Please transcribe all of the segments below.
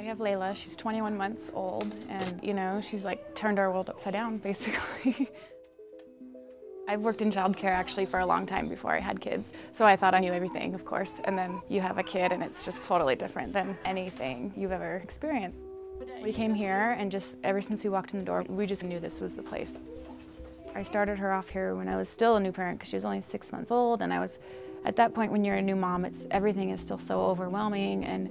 have Layla. She's 21 months old, and you know, she's like turned our world upside down, basically. I've worked in childcare actually for a long time before I had kids, so I thought I knew everything, of course, and then you have a kid and it's just totally different than anything you've ever experienced. We came here, and just ever since we walked in the door, we just knew this was the place. I started her off here when I was still a new parent because she was only 6 months old, and I was at that point when you're a new mom, everything is still so overwhelming and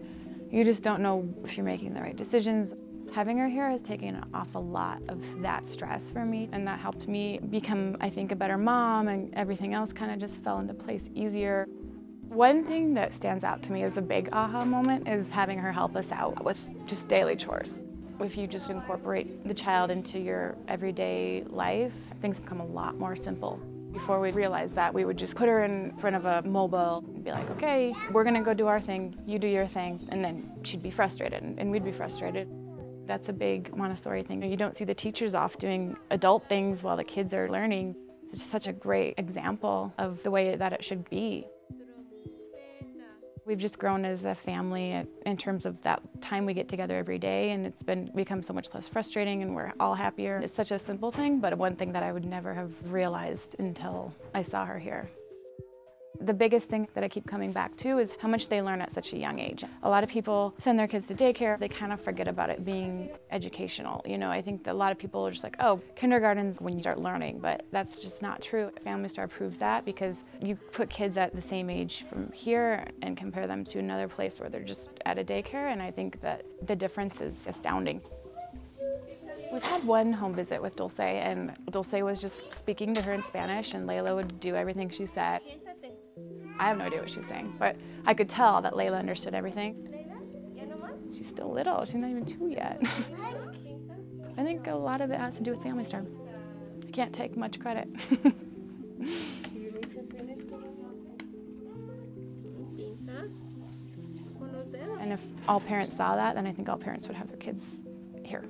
you just don't know if you're making the right decisions. Having her here has taken off a lot of that stress for me, and that helped me become, I think, a better mom, and everything else kind of just fell into place easier. One thing that stands out to me as a big aha moment is having her help us out with just daily chores. If you just incorporate the child into your everyday life, things become a lot more simple. Before we realized that, we would just put her in front of a mobile and be like, okay, we're gonna go do our thing, you do your thing, and then she'd be frustrated and we'd be frustrated. That's a big Montessori thing. You don't see the teachers off doing adult things while the kids are learning. It's just such a great example of the way that it should be. We've just grown as a family in terms of that time we get together every day, and it's become so much less frustrating, and we're all happier. It's such a simple thing, but one thing that I would never have realized until I saw her here. The biggest thing that I keep coming back to is how much they learn at such a young age. A lot of people send their kids to daycare, they kind of forget about it being educational. You know, I think that a lot of people are just like, oh, kindergarten's when you start learning, but that's just not true. Family Star proves that, because you put kids at the same age from here and compare them to another place where they're just at a daycare, and I think that the difference is astounding. We've had one home visit with Dulce, and Dulce was just speaking to her in Spanish, and Layla would do everything she said. I have no idea what she was saying, but I could tell that Layla understood everything. She's still little, she's not even 2 yet. I think a lot of it has to do with Family Star. I can't take much credit. And if all parents saw that, then I think all parents would have their kids here.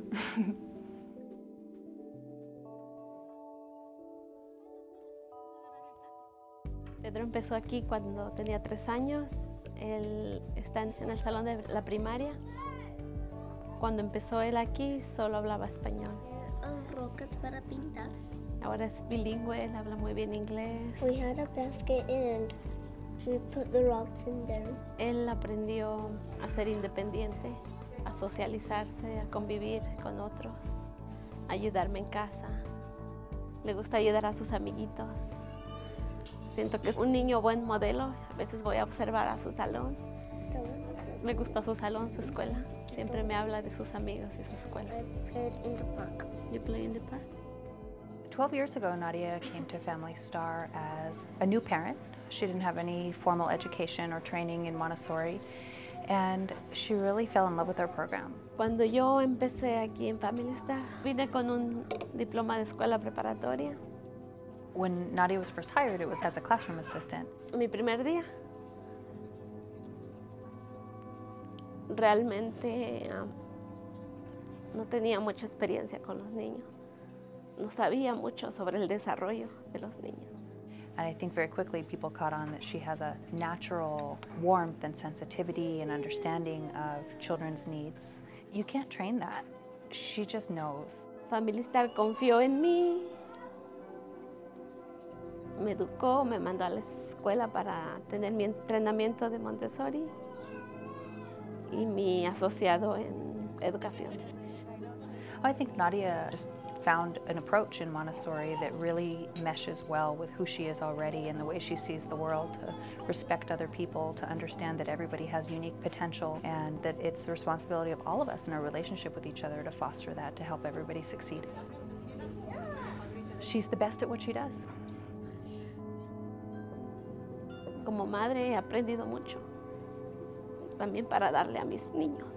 Pedro empezó aquí cuando tenía 3 años. Él está en el salón de la primaria. Cuando empezó él aquí, solo hablaba español. Rocas para pintar. Ahora es bilingüe, él habla muy bien inglés. We had a basket and we put the rocks in there. Él aprendió a ser independiente, a socializarse, a convivir con otros, a ayudarme en casa. Le gusta ayudar a sus amiguitos. Siento que es un niño buen modelo. A veces voy a observar a su salón. Me gusta su salón, su escuela. Siempre me habla de sus amigos y su escuela. I played in the park. You play in the park? 12 years ago, Nadia came to Family Star as a new parent. She didn't have any formal education or training in Montessori, and she really fell in love with our program. Cuando yo empecé aquí en Family Star, vine con un diploma de escuela preparatoria. When Nadia was first hired, it was as a classroom assistant. Mi primer día, realmente no tenía mucha experiencia con los niños. No sabía mucho sobre el desarrollo de los niños. And I think very quickly people caught on that she has a natural warmth and sensitivity and understanding of children's needs. You can't train that. She just knows. Family Star confió en mí. Me educó, me mandó a la escuela para tener mi entrenamiento de Montessori y mi asociado en educación. I think Nadia just found an approach in Montessori that really meshes well with who she is already and the way she sees the world, to respect other people, to understand that everybody has unique potential, and that it's the responsibility of all of us in our relationship with each other to foster that, to help everybody succeed. She's the best at what she does. Como madre he aprendido mucho, también para darle a mis niños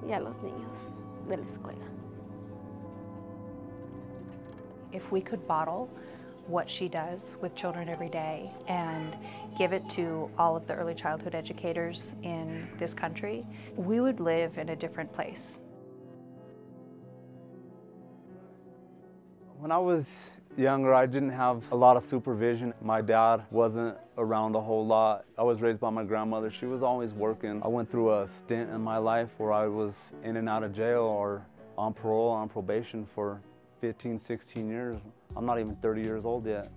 y a los niños de la escuela. If we could bottle what she does with children every day and give it to all of the early childhood educators in this country, we would live in a different place. When I was younger, I didn't have a lot of supervision. My dad wasn't around a whole lot. I was raised by my grandmother. She was always working. I went through a stint in my life where I was in and out of jail or on parole, on probation for 15, 16 years. I'm not even 30 years old yet.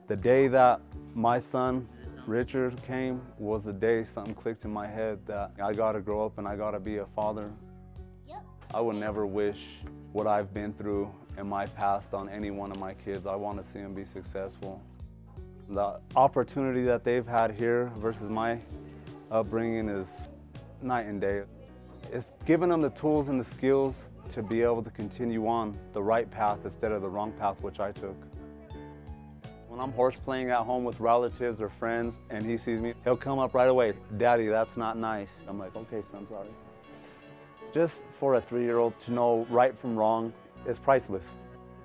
The day that my son, Richard, came was the day something clicked in my head that I gotta grow up and I gotta be a father. I would never wish what I've been through in my past on any one of my kids. I want to see them be successful. The opportunity that they've had here versus my upbringing is night and day. It's giving them the tools and the skills to be able to continue on the right path instead of the wrong path, which I took. When I'm horse playing at home with relatives or friends and he sees me, he'll come up right away, "Daddy, that's not nice." I'm like, "Okay, son, sorry." Just for a 3-year-old to know right from wrong is priceless.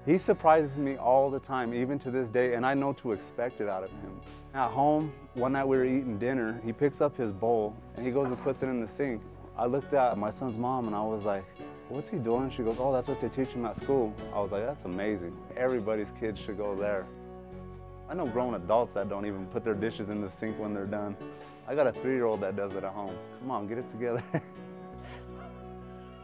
He surprises me all the time, even to this day, and I know to expect it out of him. At home, one night we were eating dinner, he picks up his bowl and he goes and puts it in the sink. I looked at my son's mom and I was like, "What's he doing?" She goes, "Oh, that's what they teach him at school." I was like, "That's amazing. Everybody's kids should go there." I know grown adults that don't even put their dishes in the sink when they're done. I got a 3-year-old that does it at home. Come on, get it together.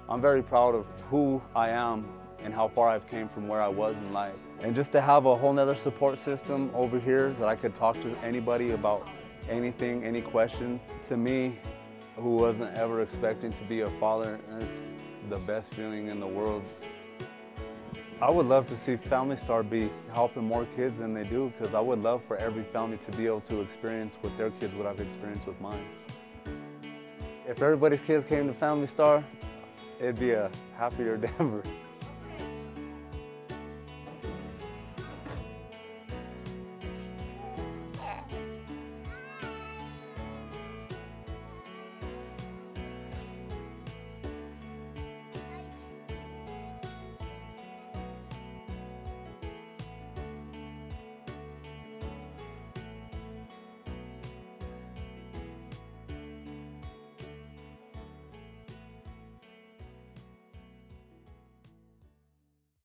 I'm very proud of who I am and how far I've came from where I was in life. And just to have a whole nother support system over here that I could talk to anybody about anything, any questions. To me, who wasn't ever expecting to be a father, it's the best feeling in the world. I would love to see Family Star be helping more kids than they do, because I would love for every family to be able to experience with their kids what I've experienced with mine. If everybody's kids came to Family Star, it'd be a happier Denver.